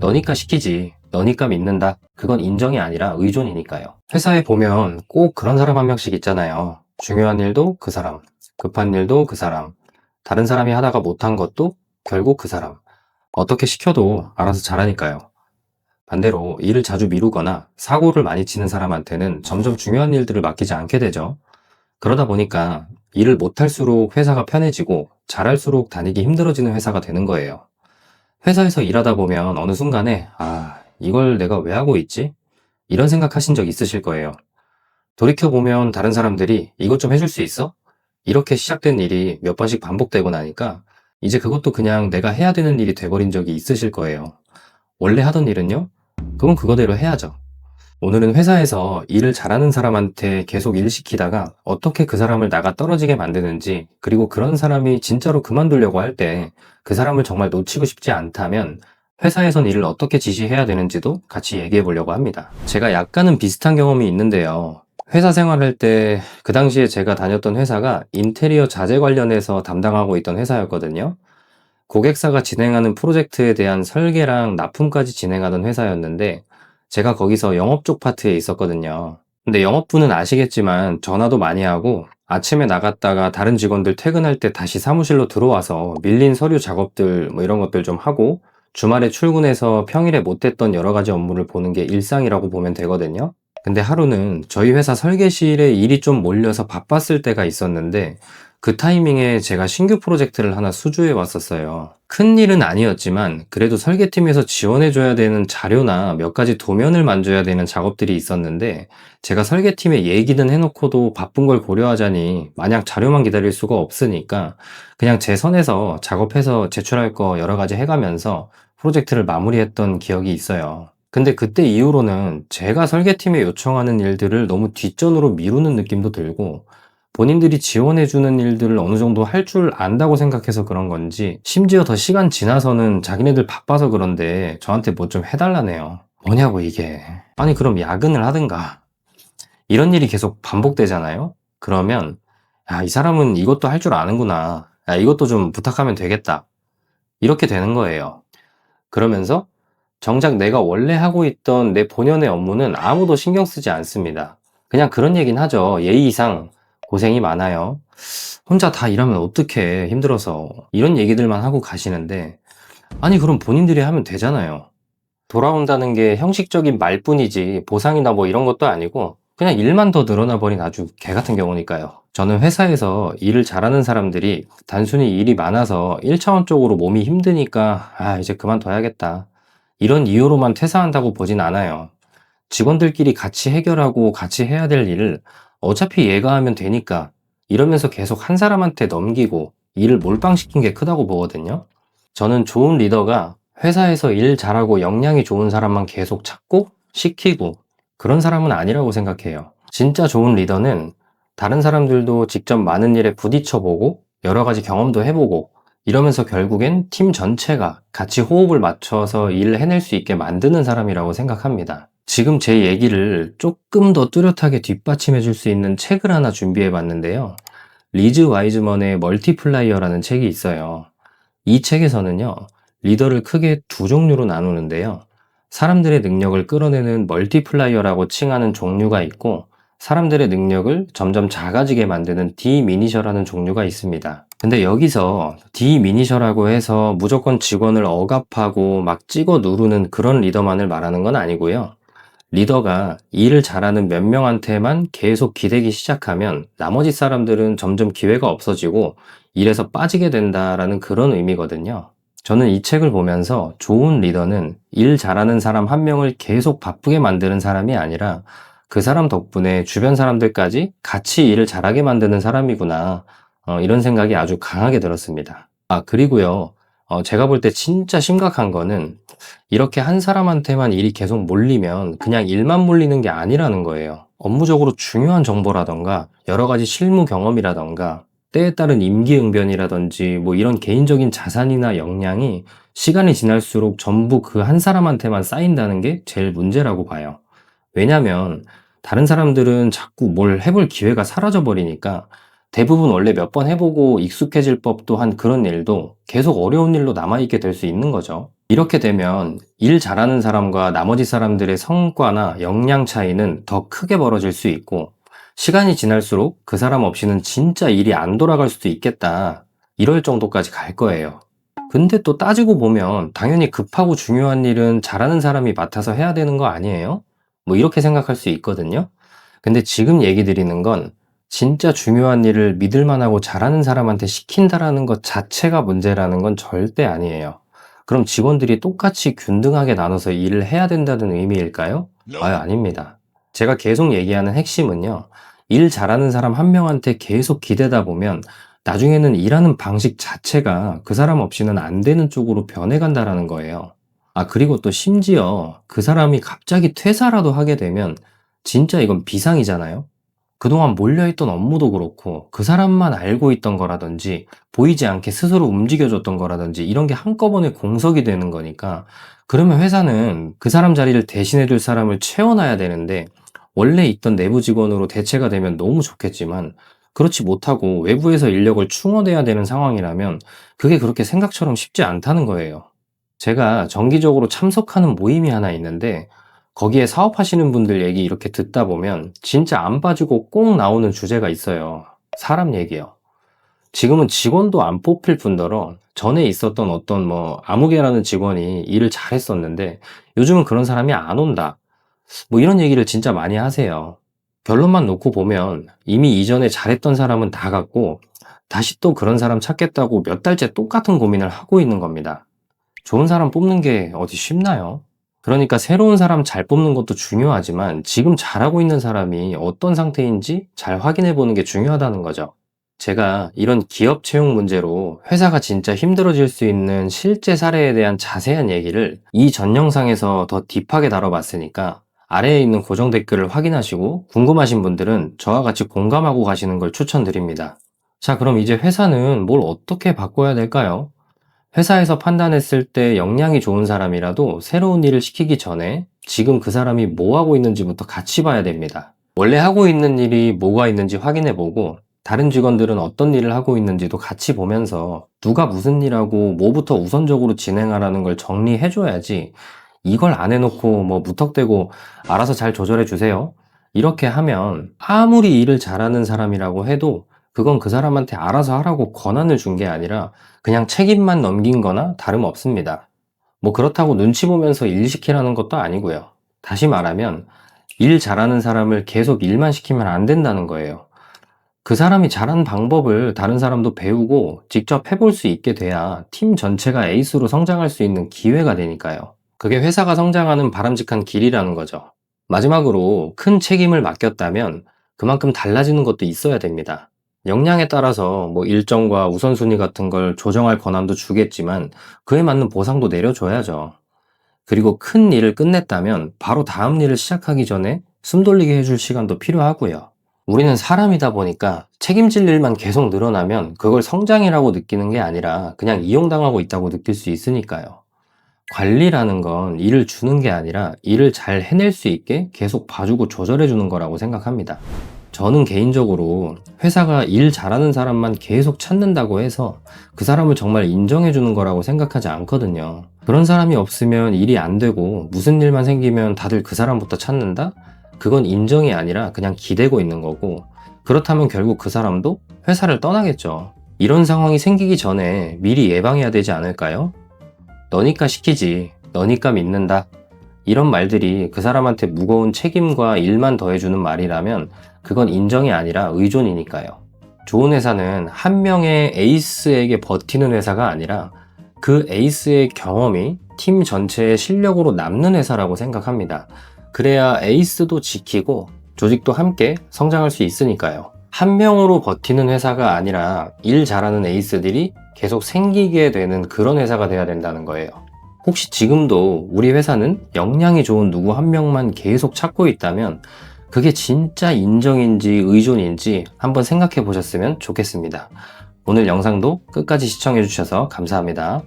너니까 시키지. 너니까 믿는다. 그건 인정이 아니라 의존이니까요. 회사에 보면 꼭 그런 사람 한 명씩 있잖아요. 중요한 일도 그 사람, 급한 일도 그 사람, 다른 사람이 하다가 못한 것도 결국 그 사람. 어떻게 시켜도 알아서 잘하니까요. 반대로 일을 자주 미루거나 사고를 많이 치는 사람한테는 점점 중요한 일들을 맡기지 않게 되죠. 그러다 보니까 일을 못할수록 회사가 편해지고 잘할수록 다니기 힘들어지는 회사가 되는 거예요. 회사에서 일하다 보면 어느 순간에 이걸 내가 왜 하고 있지? 이런 생각하신 적 있으실 거예요. 돌이켜보면 다른 사람들이 이것 좀 해줄 수 있어? 이렇게 시작된 일이 몇 번씩 반복되고 나니까 이제 그것도 그냥 내가 해야 되는 일이 돼버린 적이 있으실 거예요. 원래 하던 일은요? 그건 그거대로 해야죠. 오늘은 회사에서 일을 잘하는 사람한테 계속 일 시키다가 어떻게 그 사람을 나가 떨어지게 만드는지, 그리고 그런 사람이 진짜로 그만두려고 할 때 그 사람을 정말 놓치고 싶지 않다면 회사에선 일을 어떻게 지시해야 되는지도 같이 얘기해 보려고 합니다. 제가 약간은 비슷한 경험이 있는데요. 회사 생활할 때 그 당시에 제가 다녔던 회사가 인테리어 자재 관련해서 담당하고 있던 회사였거든요. 고객사가 진행하는 프로젝트에 대한 설계랑 납품까지 진행하던 회사였는데 제가 거기서 영업 쪽 파트에 있었거든요. 근데 영업부는 아시겠지만 전화도 많이 하고 아침에 나갔다가 다른 직원들 퇴근할 때 다시 사무실로 들어와서 밀린 서류 작업들 뭐 이런 것들 좀 하고 주말에 출근해서 평일에 못했던 여러 가지 업무를 보는 게 일상이라고 보면 되거든요. 근데 하루는 저희 회사 설계실에 일이 좀 몰려서 바빴을 때가 있었는데 그 타이밍에 제가 신규 프로젝트를 하나 수주해 왔었어요. 큰 일은 아니었지만 그래도 설계팀에서 지원해줘야 되는 자료나 몇 가지 도면을 만져야 되는 작업들이 있었는데 제가 설계팀에 얘기는 해놓고도 바쁜 걸 고려하자니 마냥 자료만 기다릴 수가 없으니까 그냥 제 선에서 작업해서 제출할 거 여러 가지 해가면서 프로젝트를 마무리했던 기억이 있어요. 근데 그때 이후로는 제가 설계팀에 요청하는 일들을 너무 뒷전으로 미루는 느낌도 들고 본인들이 지원해주는 일들을 어느 정도 할 줄 안다고 생각해서 그런 건지 심지어 더 시간 지나서는 자기네들 바빠서 그런데 저한테 뭐 좀 해달라네요. 뭐냐고 이게. 아니 그럼 야근을 하든가. 이런 일이 계속 반복되잖아요. 그러면 이 사람은 이것도 할 줄 아는구나. 이것도 좀 부탁하면 되겠다. 이렇게 되는 거예요. 그러면서 정작 내가 원래 하고 있던 내 본연의 업무는 아무도 신경 쓰지 않습니다. 그냥 그런 얘기는 하죠. 예의상 고생이 많아요. 혼자 다 일하면 어떡해, 힘들어서. 이런 얘기들만 하고 가시는데 아니 그럼 본인들이 하면 되잖아요. 돌아온다는 게 형식적인 말뿐이지 보상이나 뭐 이런 것도 아니고 그냥 일만 더 늘어나 버린 아주 개 같은 경우니까요. 저는 회사에서 일을 잘하는 사람들이 단순히 일이 많아서 1차원적으로 몸이 힘드니까 이제 그만둬야겠다 이런 이유로만 퇴사한다고 보진 않아요. 직원들끼리 같이 해결하고 같이 해야 될 일을 어차피 얘가 하면 되니까 이러면서 계속 한 사람한테 넘기고 일을 몰빵시킨 게 크다고 보거든요. 저는 좋은 리더가 회사에서 일 잘하고 역량이 좋은 사람만 계속 찾고 시키고 그런 사람은 아니라고 생각해요. 진짜 좋은 리더는 다른 사람들도 직접 많은 일에 부딪혀보고 여러 가지 경험도 해보고 이러면서 결국엔 팀 전체가 같이 호흡을 맞춰서 일을 해낼 수 있게 만드는 사람이라고 생각합니다. 지금 제 얘기를 조금 더 뚜렷하게 뒷받침해 줄 수 있는 책을 하나 준비해 봤는데요. 리즈 와이즈먼의 멀티플라이어라는 책이 있어요. 이 책에서는요, 리더를 크게 두 종류로 나누는데요. 사람들의 능력을 끌어내는 멀티플라이어라고 칭하는 종류가 있고, 사람들의 능력을 점점 작아지게 만드는 디미니셔라는 종류가 있습니다. 근데 여기서 디미니셔라고 해서 무조건 직원을 억압하고 막 찍어 누르는 그런 리더만을 말하는 건 아니고요. 리더가 일을 잘하는 몇 명한테만 계속 기대기 시작하면 나머지 사람들은 점점 기회가 없어지고 일에서 빠지게 된다라는 그런 의미거든요. 저는 이 책을 보면서 좋은 리더는 일 잘하는 사람 한 명을 계속 바쁘게 만드는 사람이 아니라 그 사람 덕분에 주변 사람들까지 같이 일을 잘하게 만드는 사람이구나. 이런 생각이 아주 강하게 들었습니다. 그리고요. 제가 볼 때 진짜 심각한 거는 이렇게 한 사람한테만 일이 계속 몰리면 그냥 일만 몰리는 게 아니라는 거예요. 업무적으로 중요한 정보라던가 여러 가지 실무 경험이라던가 때에 따른 임기응변이라든지 뭐 이런 개인적인 자산이나 역량이 시간이 지날수록 전부 그 한 사람한테만 쌓인다는 게 제일 문제라고 봐요. 왜냐면 다른 사람들은 자꾸 뭘 해볼 기회가 사라져 버리니까 대부분 원래 몇 번 해보고 익숙해질 법도 한 그런 일도 계속 어려운 일로 남아있게 될 수 있는 거죠. 이렇게 되면 일 잘하는 사람과 나머지 사람들의 성과나 역량 차이는 더 크게 벌어질 수 있고, 시간이 지날수록 그 사람 없이는 진짜 일이 안 돌아갈 수도 있겠다, 이럴 정도까지 갈 거예요. 근데 또 따지고 보면 당연히 급하고 중요한 일은 잘하는 사람이 맡아서 해야 되는 거 아니에요? 뭐 이렇게 생각할 수 있거든요. 근데 지금 얘기 드리는 건 진짜 중요한 일을 믿을만하고 잘하는 사람한테 시킨다라는 것 자체가 문제라는 건 절대 아니에요. 그럼 직원들이 똑같이 균등하게 나눠서 일을 해야 된다는 의미일까요? 아닙니다. 제가 계속 얘기하는 핵심은요, 일 잘하는 사람 한 명한테 계속 기대다 보면 나중에는 일하는 방식 자체가 그 사람 없이는 안 되는 쪽으로 변해간다라는 거예요. 그리고 또 심지어 그 사람이 갑자기 퇴사라도 하게 되면 진짜 이건 비상이잖아요. 그동안 몰려있던 업무도 그렇고 그 사람만 알고 있던 거라든지 보이지 않게 스스로 움직여줬던 거라든지 이런 게 한꺼번에 공석이 되는 거니까, 그러면 회사는 그 사람 자리를 대신해줄 사람을 채워놔야 되는데 원래 있던 내부 직원으로 대체가 되면 너무 좋겠지만 그렇지 못하고 외부에서 인력을 충원해야 되는 상황이라면 그게 그렇게 생각처럼 쉽지 않다는 거예요. 제가 정기적으로 참석하는 모임이 하나 있는데 거기에 사업하시는 분들 얘기 이렇게 듣다 보면 진짜 안 빠지고 꼭 나오는 주제가 있어요. 사람 얘기요. 지금은 직원도 안 뽑힐 뿐더러 전에 있었던 어떤 아무개라는 직원이 일을 잘했었는데 요즘은 그런 사람이 안 온다, 뭐 이런 얘기를 진짜 많이 하세요. 결론만 놓고 보면 이미 이전에 잘했던 사람은 나갔고 다시 또 그런 사람 찾겠다고 몇 달째 똑같은 고민을 하고 있는 겁니다. 좋은 사람 뽑는 게 어디 쉽나요? 그러니까 새로운 사람 잘 뽑는 것도 중요하지만 지금 잘하고 있는 사람이 어떤 상태인지 잘 확인해 보는 게 중요하다는 거죠. 제가 이런 기업 채용 문제로 회사가 진짜 힘들어질 수 있는 실제 사례에 대한 자세한 얘기를 이 전 영상에서 더 딥하게 다뤄봤으니까 아래에 있는 고정 댓글을 확인하시고 궁금하신 분들은 저와 같이 공감하고 가시는 걸 추천드립니다. 자, 그럼 이제 회사는 뭘 어떻게 바꿔야 될까요? 회사에서 판단했을 때 역량이 좋은 사람이라도 새로운 일을 시키기 전에 지금 그 사람이 뭐 하고 있는지부터 같이 봐야 됩니다. 원래 하고 있는 일이 뭐가 있는지 확인해보고 다른 직원들은 어떤 일을 하고 있는지도 같이 보면서 누가 무슨 일하고 뭐부터 우선적으로 진행하라는 걸 정리해줘야지, 이걸 안 해놓고 무턱대고 알아서 잘 조절해 주세요, 이렇게 하면 아무리 일을 잘하는 사람이라고 해도 그건 그 사람한테 알아서 하라고 권한을 준 게 아니라 그냥 책임만 넘긴 거나 다름없습니다. 그렇다고 눈치 보면서 일 시키라는 것도 아니고요. 다시 말하면 일 잘하는 사람을 계속 일만 시키면 안 된다는 거예요. 그 사람이 잘하는 방법을 다른 사람도 배우고 직접 해볼 수 있게 돼야 팀 전체가 에이스로 성장할 수 있는 기회가 되니까요. 그게 회사가 성장하는 바람직한 길이라는 거죠. 마지막으로 큰 책임을 맡겼다면 그만큼 달라지는 것도 있어야 됩니다. 역량에 따라서 일정과 우선순위 같은 걸 조정할 권한도 주겠지만 그에 맞는 보상도 내려줘야죠. 그리고 큰 일을 끝냈다면 바로 다음 일을 시작하기 전에 숨 돌리게 해줄 시간도 필요하고요. 우리는 사람이다 보니까 책임질 일만 계속 늘어나면 그걸 성장이라고 느끼는 게 아니라 그냥 이용당하고 있다고 느낄 수 있으니까요. 관리라는 건 일을 주는 게 아니라 일을 잘 해낼 수 있게 계속 봐주고 조절해 주는 거라고 생각합니다. 저는 개인적으로 회사가 일 잘하는 사람만 계속 찾는다고 해서 그 사람을 정말 인정해 주는 거라고 생각하지 않거든요. 그런 사람이 없으면 일이 안 되고 무슨 일만 생기면 다들 그 사람부터 찾는다? 그건 인정이 아니라 그냥 기대고 있는 거고, 그렇다면 결국 그 사람도 회사를 떠나겠죠. 이런 상황이 생기기 전에 미리 예방해야 되지 않을까요? 너니까 시키지, 너니까 믿는다, 이런 말들이 그 사람한테 무거운 책임과 일만 더해주는 말이라면 그건 인정이 아니라 의존이니까요. 좋은 회사는 한 명의 에이스에게 버티는 회사가 아니라 그 에이스의 경험이 팀 전체의 실력으로 남는 회사라고 생각합니다. 그래야 에이스도 지키고 조직도 함께 성장할 수 있으니까요. 한 명으로 버티는 회사가 아니라 일 잘하는 에이스들이 계속 생기게 되는 그런 회사가 돼야 된다는 거예요. 혹시 지금도 우리 회사는 역량이 좋은 누구 한 명만 계속 찾고 있다면 그게 진짜 인정인지 의존인지 한번 생각해 보셨으면 좋겠습니다. 오늘 영상도 끝까지 시청해 주셔서 감사합니다.